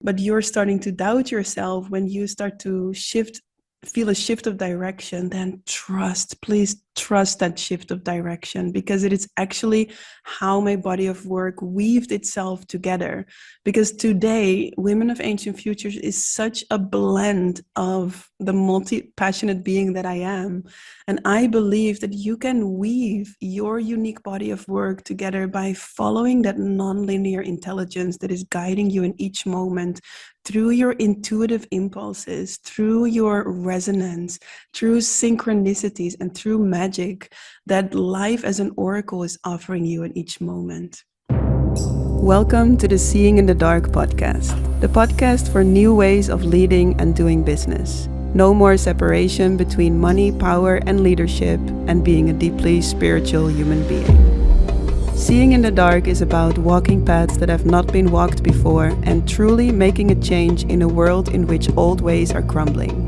but you're starting to doubt yourself, when you start to feel a shift of direction, then please trust that shift of direction, because it is actually how my body of work weaved itself together. Because today, Women of Ancient Futures is such a blend of the multi-passionate being that I am. And I believe that you can weave your unique body of work together by following that non-linear intelligence that is guiding you in each moment, through your intuitive impulses, through your resonance, through synchronicities, and through magic that life as an oracle is offering you in each moment. Welcome to the Seeing in the Dark podcast, the podcast for new ways of leading and doing business. No more separation between money, power, and leadership, and being a deeply spiritual human being. Seeing in the Dark is about walking paths that have not been walked before and truly making a change in a world in which old ways are crumbling.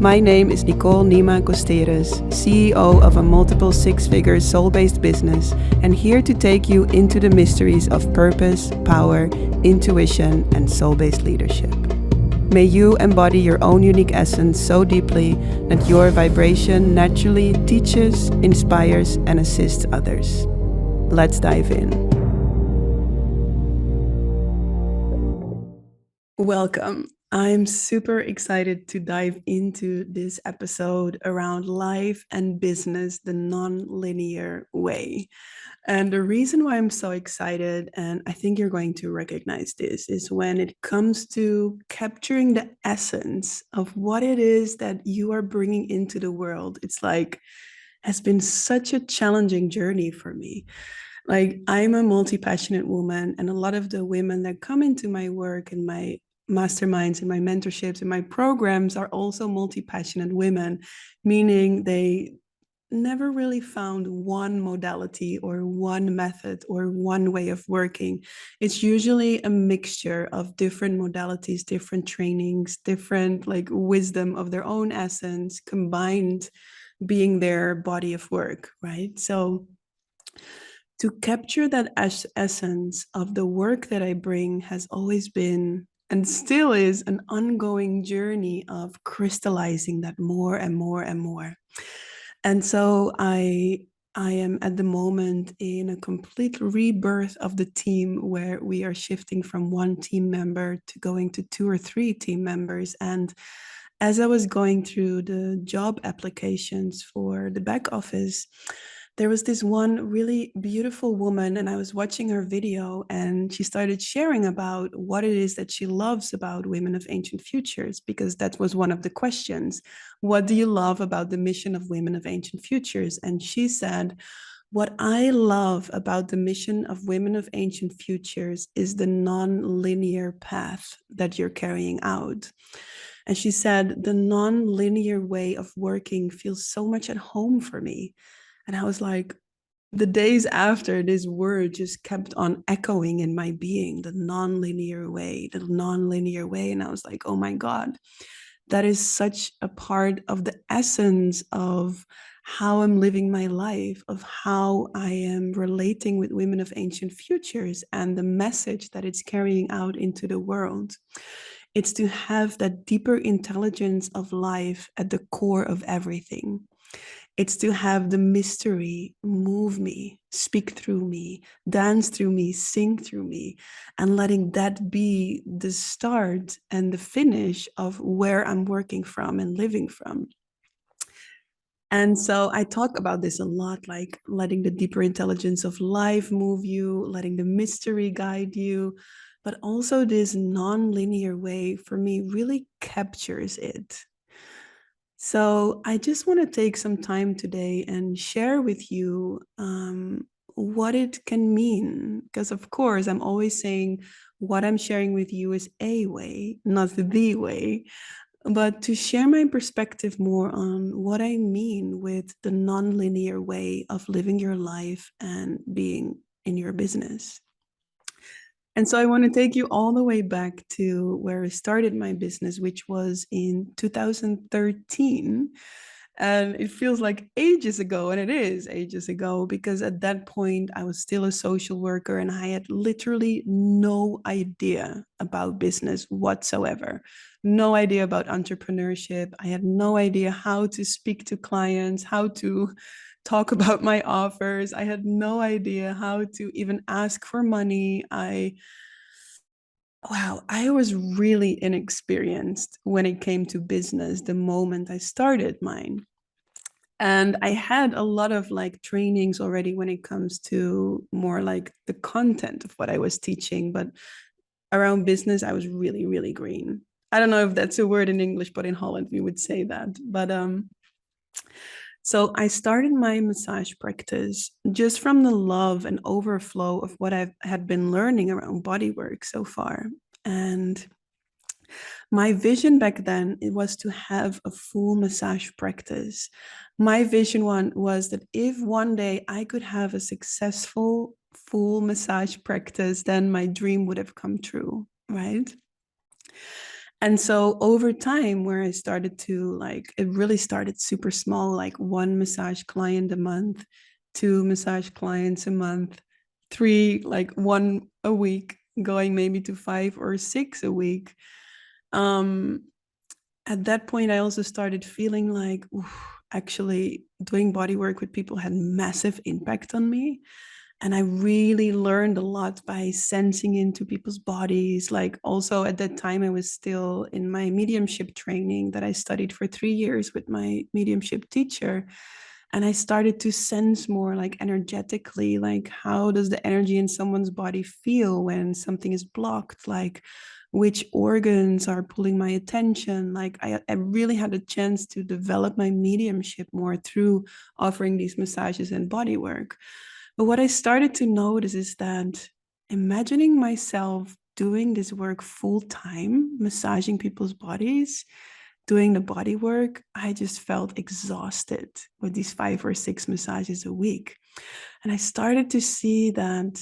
My name is Nicole Nima Costeres, CEO of a multiple six-figure soul-based business, and here to take you into the mysteries of purpose, power, intuition, and soul-based leadership. May you embody your own unique essence so deeply that your vibration naturally teaches, inspires, and assists others. Let's dive in. Welcome. I'm super excited to dive into this episode around life and business the non-linear way. And the reason why I'm so excited, and I think you're going to recognize this, is when it comes to capturing the essence of what it is that you are bringing into the world. It's like, has been such a challenging journey for me. Like, I'm a multi-passionate woman, and a lot of the women that come into my work and my masterminds and my mentorships and my programs are also multi-passionate women, meaning they never really found one modality or one method or one way of working. It's usually a mixture of different modalities, different trainings, different like wisdom of their own essence combined, being their body of work, right? So to capture that essence of the work that I bring has always been and still is an ongoing journey of crystallizing that more and more and more. And so I am at the moment in a complete rebirth of the team, where we are shifting from one team member to going to 2 or 3 team members. And as I was going through the job applications for the back office, there was this one really beautiful woman, and I was watching her video, and she started sharing about what it is that she loves about Women of Ancient Futures, because that was one of the questions. What do you love about the mission of Women of Ancient Futures? And she said, what I love about the mission of Women of Ancient Futures is the non-linear path that you're carrying out. And she said, the non-linear way of working feels so much at home for me. And I was like, the days after, this word just kept on echoing in my being, the non-linear way, the non-linear way. And I was like, oh my God, that is such a part of the essence of how I'm living my life, of how I am relating with Women of Ancient Futures and the message that it's carrying out into the world. It's to have that deeper intelligence of life at the core of everything. It's to have the mystery move me, speak through me, dance through me, sing through me, and letting that be the start and the finish of where I'm working from and living from. And so I talk about this a lot, like letting the deeper intelligence of life move you, letting the mystery guide you, but also this non-linear way for me really captures it. So I just want to take some time today and share with you what it can mean. Because, of course, I'm always saying what I'm sharing with you is a way, not the way. But to share my perspective more on what I mean with the non-linear way of living your life and being in your business. And so I want to take you all the way back to where I started my business, which was in 2013. And it feels like ages ago, and it is ages ago, because at that point I was still a social worker and I had literally no idea about business whatsoever. No idea about entrepreneurship. I had no idea how to speak to clients, how to talk about my offers. I had no idea how to even ask for money. I was really inexperienced when it came to business the moment I started mine. And I had a lot of like trainings already when it comes to more like the content of what I was teaching, but around business, I was really, really green. I don't know if that's a word in English, but in Holland we would say that. So I started my massage practice just from the love and overflow of what I had been learning around bodywork so far. And my vision back then, it was to have a full massage practice. My vision one was that if one day I could have a successful full massage practice, then my dream would have come true, right? And so over time, where I started to like, it really started super small, like one massage client a month, two massage clients a month, three, like one a week, going maybe to five or six a week. Um, at that point, I also started feeling like, actually, doing body work with people had massive impact on me. And I really learned a lot by sensing into people's bodies. Like, also at that time, I was still in my mediumship training that I studied for 3 years with my mediumship teacher. And I started to sense more like energetically, like how does the energy in someone's body feel when something is blocked? Like, which organs are pulling my attention? Like, I really had a chance to develop my mediumship more through offering these massages and body work. But what I started to notice is that imagining myself doing this work full time, massaging people's bodies, doing the body work, I just felt exhausted with these five or six massages a week. And I started to see that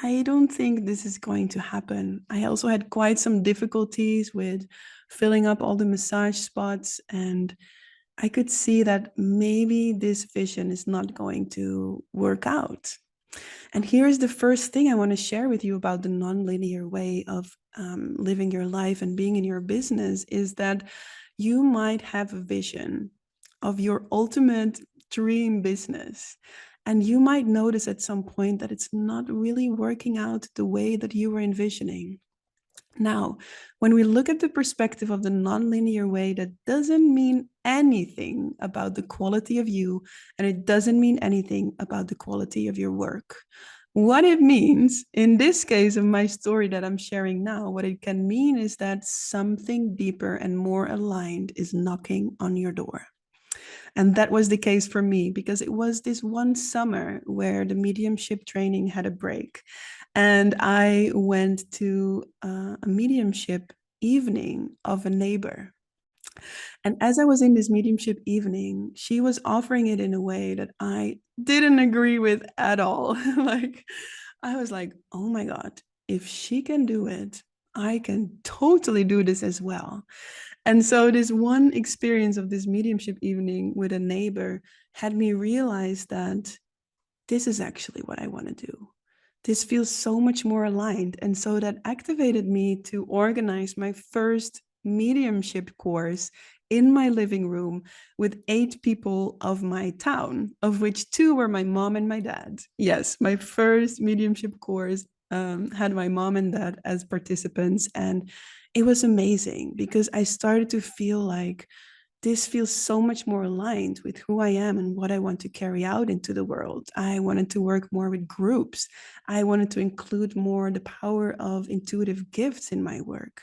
I don't think this is going to happen. I also had quite some difficulties with filling up all the massage spots, and I could see that maybe this vision is not going to work out. And here's the first thing I want to share with you about the nonlinear way of living your life and being in your business is that you might have a vision of your ultimate dream business. And you might notice at some point that it's not really working out the way that you were envisioning. Now, when we look at the perspective of the nonlinear way, that doesn't mean anything about the quality of you, and it doesn't mean anything about the quality of your work. What it means, in this case of my story that I'm sharing now, what it can mean is that something deeper and more aligned is knocking on your door. And that was the case for me because it was this one summer where the mediumship training had a break. And I went to a mediumship evening of a neighbor. And as I was in this mediumship evening, she was offering it in a way that I didn't agree with at all. Like, I was like, oh my God, if she can do it, I can totally do this as well. And so, this one experience of this mediumship evening with a neighbor had me realize that this is actually what I want to do. This feels so much more aligned. And so that activated me to organize my first mediumship course in my living room with 8 people of my town, of which 2 were my mom and my dad. Yes, my first mediumship course had my mom and dad as participants. And it was amazing because I started to feel like this feels so much more aligned with who I am and what I want to carry out into the world. I wanted to work more with groups. I wanted to include more the power of intuitive gifts in my work.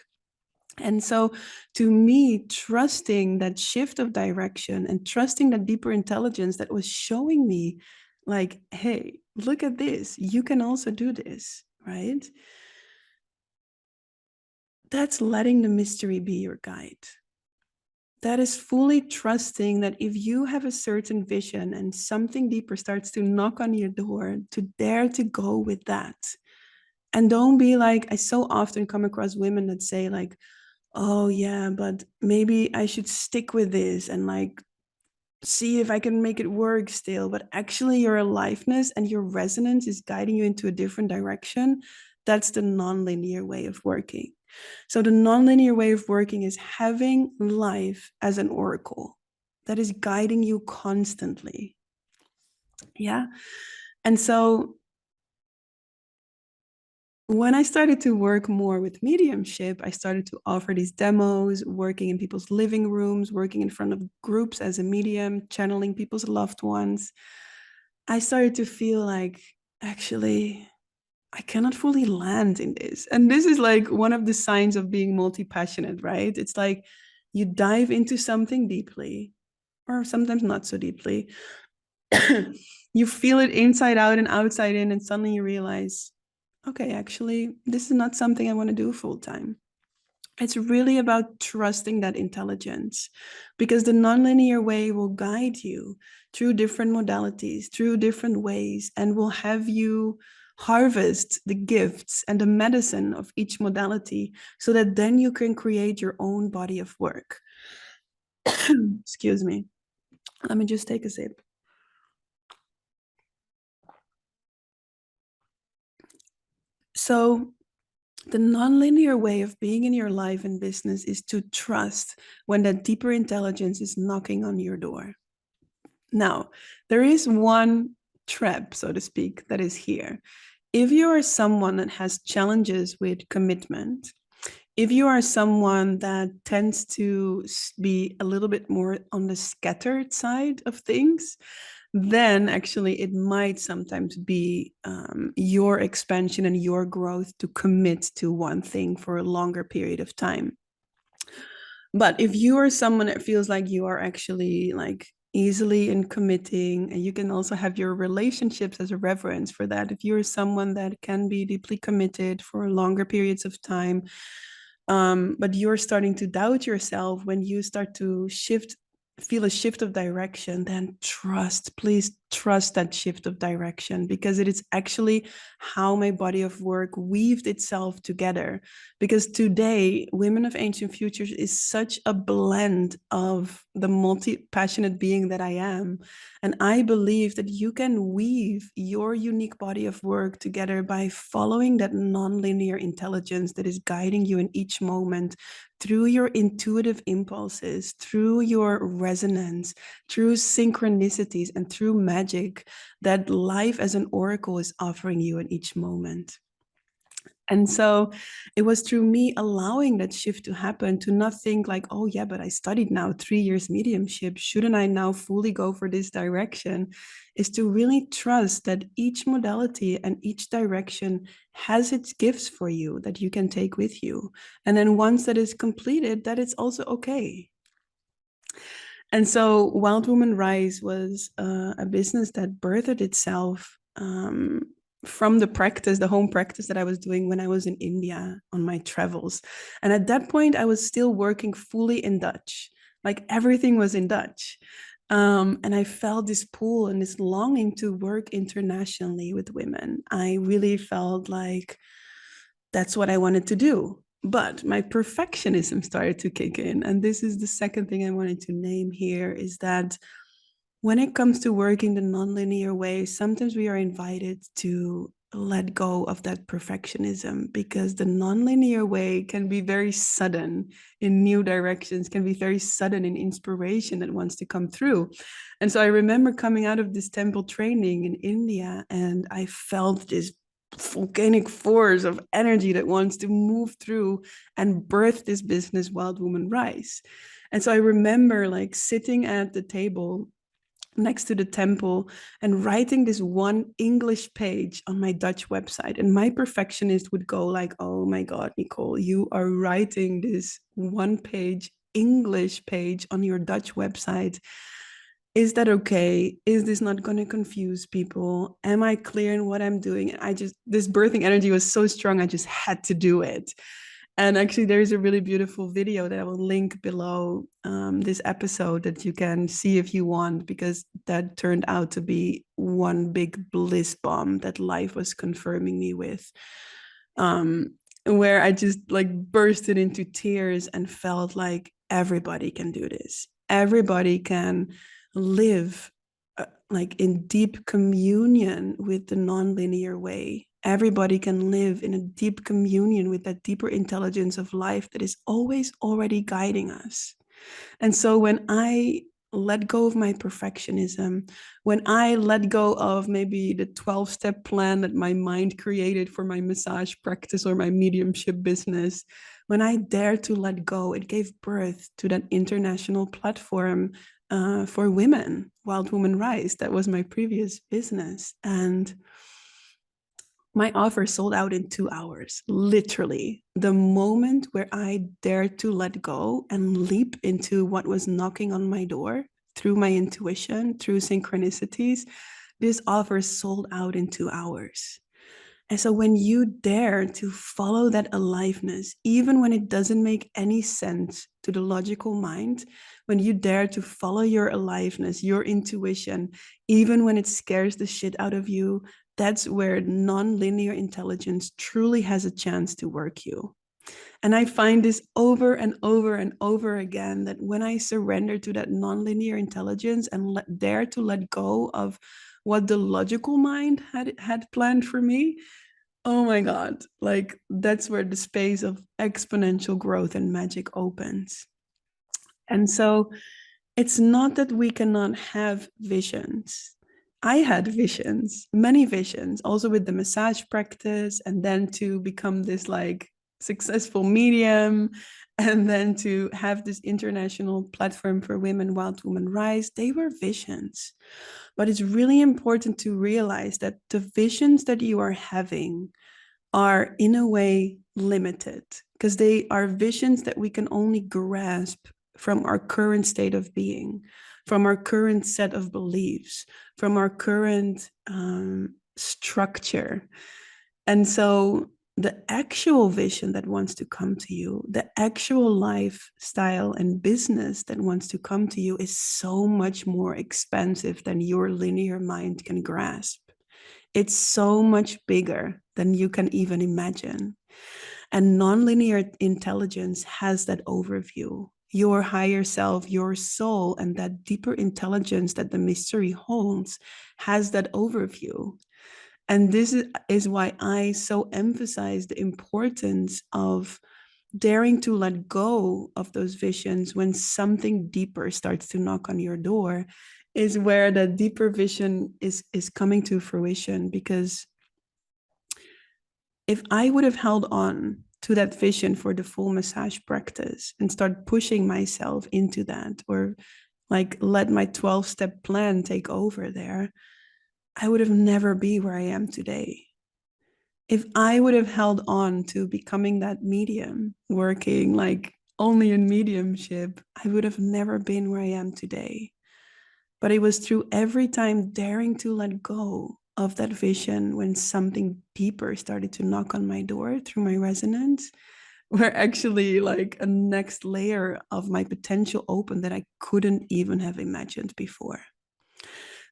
And so, to me, trusting that shift of direction and trusting that deeper intelligence that was showing me, like, hey, look at this, you can also do this, right? That's letting the mystery be your guide. That is fully trusting that if you have a certain vision and something deeper starts to knock on your door, to dare to go with that. And don't be like, I so often come across women that say, like, oh, yeah, but maybe I should stick with this. And like, see if I can make it work still, but actually your aliveness and your resonance is guiding you into a different direction. That's the nonlinear way of working. So the nonlinear way of working is having life as an oracle that is guiding you constantly. Yeah. And so when I started to work more with mediumship, I started to offer these demos, working in people's living rooms, working in front of groups as a medium, channeling people's loved ones. I started to feel like, actually, I cannot fully land in this. And this is like one of the signs of being multi-passionate, right? It's like you dive into something deeply, or sometimes not so deeply. You feel it inside out and outside in, and suddenly you realize, okay, actually, this is not something I want to do full time. It's really about trusting that intelligence, because the nonlinear way will guide you through different modalities, through different ways, and will have you harvest the gifts and the medicine of each modality so that then you can create your own body of work. Excuse me. Let me just take a sip. So, the nonlinear way of being in your life and business is to trust when that deeper intelligence is knocking on your door. Now, there is one trap, so to speak, that is here. If you are someone that has challenges with commitment, if you are someone that tends to be a little bit more on the scattered side of things, then actually it might sometimes be your expansion and your growth to commit to one thing for a longer period of time. But if you are someone that feels like you are actually like easily in committing, and you can also have your relationships as a reference for that. If you're someone that can be deeply committed for longer periods of time, but you're starting to doubt yourself when you start to feel a shift of direction, then please trust that shift of direction, because it is actually how my body of work weaved itself together. Because today, Women of Ancient Futures is such a blend of the multi-passionate being that I am. And I believe that you can weave your unique body of work together by following that nonlinear intelligence that is guiding you in each moment through your intuitive impulses, through your resonance, through synchronicities, and through magic that life as an oracle is offering you in each moment. And so it was through me allowing that shift to happen, to not think like, oh, yeah, but I studied now 3 years mediumship. Shouldn't I now fully go for this direction? Is to really trust that each modality and each direction has its gifts for you that you can take with you. And then once that is completed, that it's also okay. And so Wild Woman Rise was a business that birthed itself from the home practice that I was doing when I was in India on my travels. And at that point, I was still working fully in Dutch. Like everything was in Dutch. And I felt this pull and this longing to work internationally with women. I really felt like that's what I wanted to do. But my perfectionism started to kick in. And this is the second thing I wanted to name here, is that when it comes to working the nonlinear way, sometimes we are invited to let go of that perfectionism, because the nonlinear way can be very sudden in new directions, can be very sudden in inspiration that wants to come through. And so I remember coming out of this temple training in India, and I felt this volcanic force of energy that wants to move through and birth this business, Wild Woman Rise. And so I remember like sitting at the table next to the temple and writing this one English page on my Dutch website. And my perfectionist would go like, oh my God, Nicole, you are writing this one page English page on your Dutch website. Is that okay? Is this not going to confuse people? Am I clear in what I'm doing? This birthing energy was so strong, I just had to do it. And actually, there is a really beautiful video that I will link below this episode that you can see if you want, because that turned out to be one big bliss bomb that life was confirming me with. Where I just like bursted into tears and felt like everybody can do this. Everybody can live like in deep communion with the nonlinear way. Everybody can live in a deep communion with that deeper intelligence of life that is always already guiding us. And so when I let go of my perfectionism, when I let go of maybe the 12-step plan that my mind created for my massage practice or my mediumship business, when I dared to let go, it gave birth to that international platform for women, Wild Woman Rise. That was my previous business. And my offer sold out in 2 hours, literally. The moment where I dared to let go and leap into what was knocking on my door through my intuition, through synchronicities, this offer sold out in 2 hours. And so when you dare to follow that aliveness, even when it doesn't make any sense to the logical mind, when you dare to follow your aliveness, your intuition, even when it scares the shit out of you, that's where nonlinear intelligence truly has a chance to work you. And I find this over and over and over again, that when I surrender to that nonlinear intelligence and dare to let go of what the logical mind had planned for me, oh my God, like that's where the space of exponential growth and magic opens. And so it's not that we cannot have visions. I had visions, many visions, also with the massage practice, and then to become this like successful medium, and then to have this international platform for women, Wild Woman Rise. They were visions. But it's really important to realize that the visions that you are having are in a way limited, because they are visions that we can only grasp from our current state of being, from our current set of beliefs, from our current structure. And so the actual vision that wants to come to you, the actual lifestyle and business that wants to come to you, is so much more expansive than your linear mind can grasp. It's so much bigger than you can even imagine. And nonlinear intelligence has that overview. Your higher self, your soul, and that deeper intelligence that the mystery holds has that overview. And this is why I so emphasize the importance of daring to let go of those visions when something deeper starts to knock on your door, is where the deeper vision is coming to fruition. Because if I would have held on to that vision for the full massage practice and start pushing myself into that, or like let my 12-step plan take over there, I would have never be where I am today. If I would have held on to becoming that medium, working like only in mediumship, I would have never been where I am today. But it was through every time daring to let go of that vision when something deeper started to knock on my door through my resonance, where actually like a next layer of my potential opened that I couldn't even have imagined before.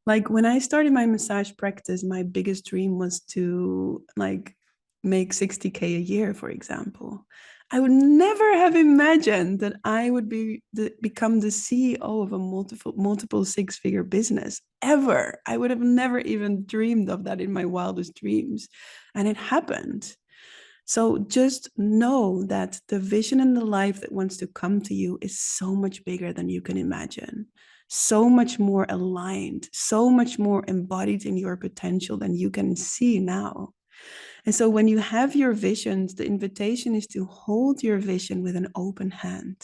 Like when I started my massage practice, my biggest dream was to like make 60K a year, for example. I would never have imagined that I would become the CEO of a multiple six-figure business ever. I would have never even dreamed of that in my wildest dreams. And it happened. So just know that the vision and the life that wants to come to you is so much bigger than you can imagine, so much more aligned, so much more embodied in your potential than you can see now. And so when you have your visions, the invitation is to hold your vision with an open hand,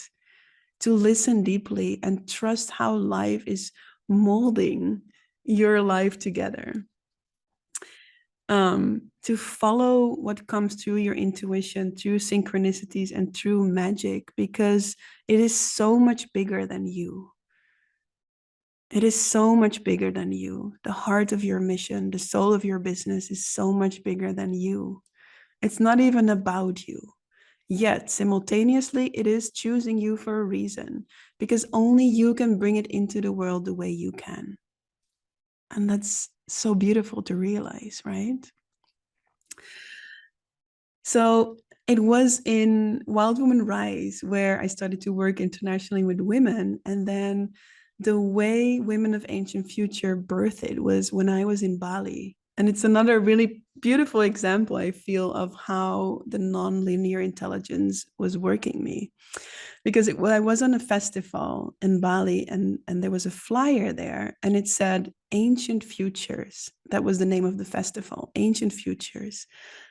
to listen deeply and trust how life is molding your life together. To follow what comes through your intuition, through synchronicities, and through magic, because it is so much bigger than you. It is so much bigger than you. The heart of your mission, the soul of your business is so much bigger than you. It's not even about you. Yet, simultaneously, it is choosing you for a reason, because only you can bring it into the world the way you can. And that's so beautiful to realize, right? So it was in Wild Woman Rise where I started to work internationally with women. And then the way Women of Ancient Future birthed it was when I was in Bali. And it's another really beautiful example, I feel, of how the non-linear intelligence was working me. Because I was on a festival in Bali, and there was a flyer there, and it said Ancient Futures. That was the name of the festival, Ancient Futures.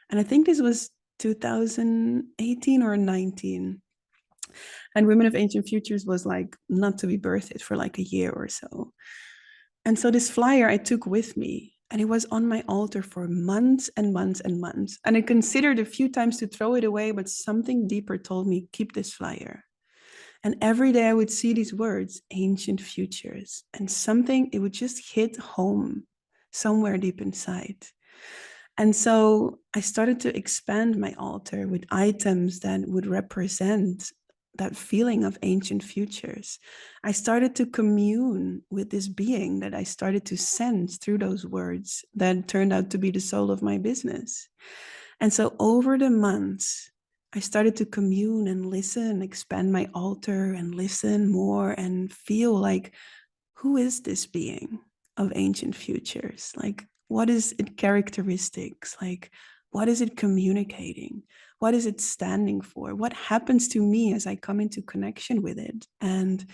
And I think this was 2018 or 19. And Women of Ancient Futures was like not to be birthed for like a year or so. And so this flyer I took with me, and it was on my altar for months and months and months. And I considered a few times to throw it away, but something deeper told me, keep this flyer. And every day I would see these words, Ancient Futures, and something, it would just hit home somewhere deep inside. And so I started to expand my altar with items that would represent that feeling of ancient futures. I started to commune with this being that I started to sense through those words that turned out to be the soul of my business. And so over the months, I started to commune and listen, expand my altar and listen more and feel like, who is this being of ancient futures? Like, what is its characteristics? Like, what is it communicating? What is it standing for? What happens to me as I come into connection with it? And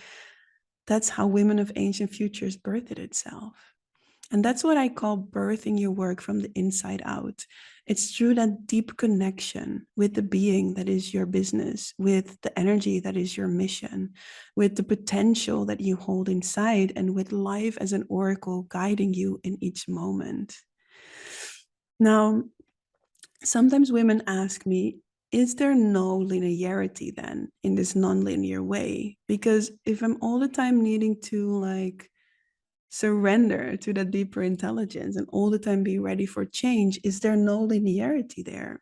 that's how Women of Ancient Futures birthed itself. And that's what I call birthing your work from the inside out. It's through that deep connection with the being that is your business, with the energy that is your mission, with the potential that you hold inside, and with life as an oracle guiding you in each moment. Now, sometimes women ask me, is there no linearity then in this non-linear way? Because if I'm all the time needing to like surrender to that deeper intelligence and all the time be ready for change, is there no linearity there?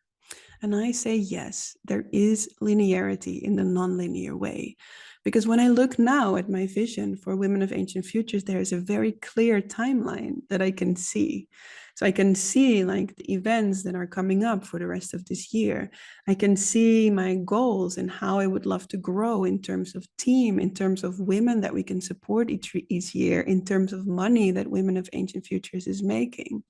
And I say, yes, there is linearity in the non-linear way. Because when I look now at my vision for Women of Ancient Futures, there is a very clear timeline that I can see. So I can see like the events that are coming up for the rest of this year. I can see my goals and how I would love to grow in terms of team, in terms of women that we can support each year, in terms of money that Women of Ancient Futures is making.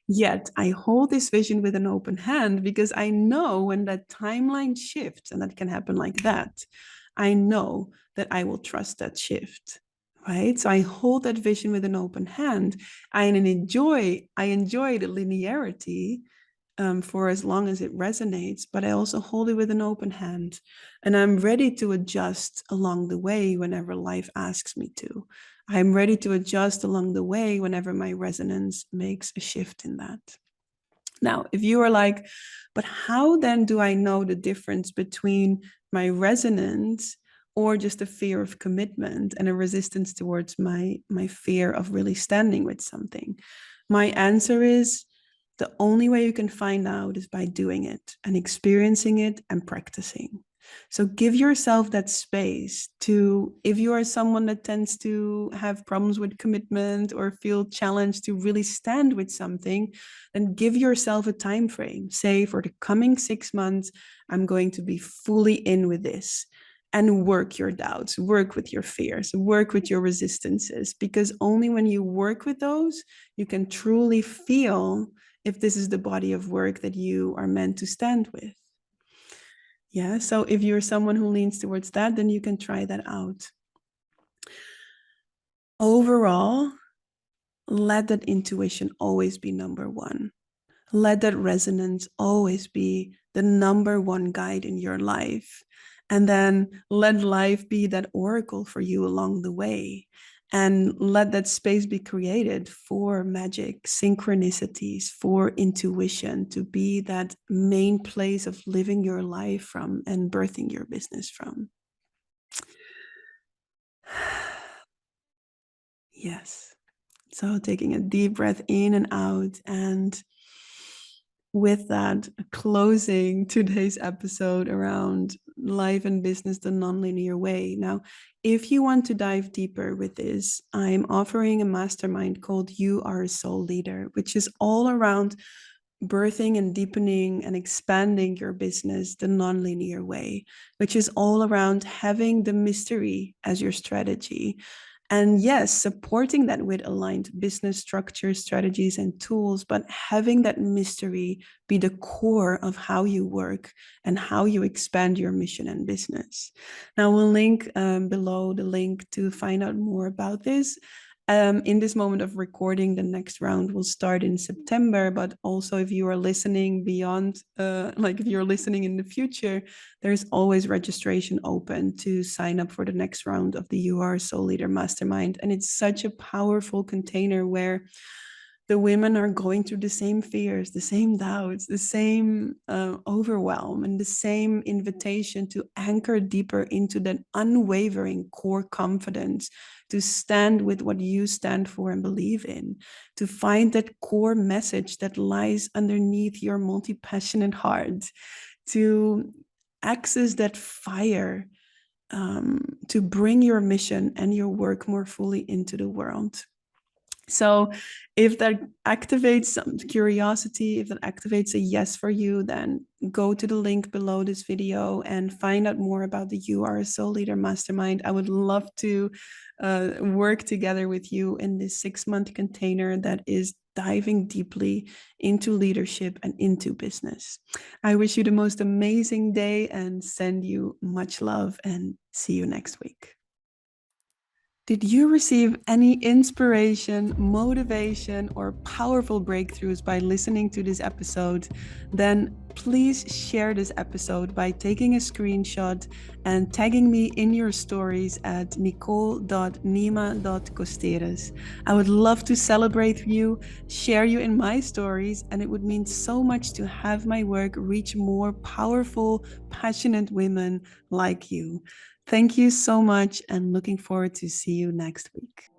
Yet I hold this vision with an open hand because I know when that timeline shifts, and that can happen like that, I know that I will trust that shift. Right. So I hold that vision with an open hand. I enjoy the linearity for as long as it resonates, but I also hold it with an open hand. And I'm ready to adjust along the way whenever life asks me to. I'm ready to adjust along the way whenever my resonance makes a shift in that. Now, if you are like, but how then do I know the difference between my resonance or just a fear of commitment and a resistance towards my fear of really standing with something? My answer is, the only way you can find out is by doing it and experiencing it and practicing. So give yourself that space to, if you are someone that tends to have problems with commitment or feel challenged to really stand with something, then give yourself a time frame. Say, for the coming 6 months, I'm going to be fully in with this. And work your doubts, work with your fears, work with your resistances, because only when you work with those, you can truly feel if this is the body of work that you are meant to stand with. Yeah, so if you're someone who leans towards that, then you can try that out. Overall, let that intuition always be number one. Let that resonance always be the number one guide in your life. And then let life be that oracle for you along the way. And let that space be created for magic, synchronicities, for intuition to be that main place of living your life from and birthing your business from. Yes. So taking a deep breath in and out, and with that, closing today's episode around life and business the nonlinear way. Now, if you want to dive deeper with this, I'm offering a mastermind called You Are a Soul Leader, which is all around birthing and deepening and expanding your business the nonlinear way, which is all around having the mystery as your strategy. And yes, supporting that with aligned business structures, strategies, and tools, but having that mystery be the core of how you work and how you expand your mission and business. Now, we'll link below the link to find out more about this. In this moment of recording, the next round will start in September. But also, if you are listening beyond, like if you're listening in the future, there's always registration open to sign up for the next round of the You Are Soul Leader Mastermind. And it's such a powerful container where the women are going through the same fears, the same doubts, the same overwhelm, and the same invitation to anchor deeper into that unwavering core confidence, to stand with what you stand for and believe in, to find that core message that lies underneath your multi-passionate heart, to access that fire, to bring your mission and your work more fully into the world. So if that activates some curiosity, if that activates a yes for you, then go to the link below this video and find out more about the You Are a Soul Leader Mastermind. I would love to work together with you in this 6-month container that is diving deeply into leadership and into business. I wish you the most amazing day and send you much love, and see you next week. Did you receive any inspiration, motivation, or powerful breakthroughs by listening to this episode? Then please share this episode by taking a screenshot and tagging me in your stories at nicole.nima.costeres. I would love to celebrate you, share you in my stories, and it would mean so much to have my work reach more powerful, passionate women like you. Thank you so much, and looking forward to see you next week.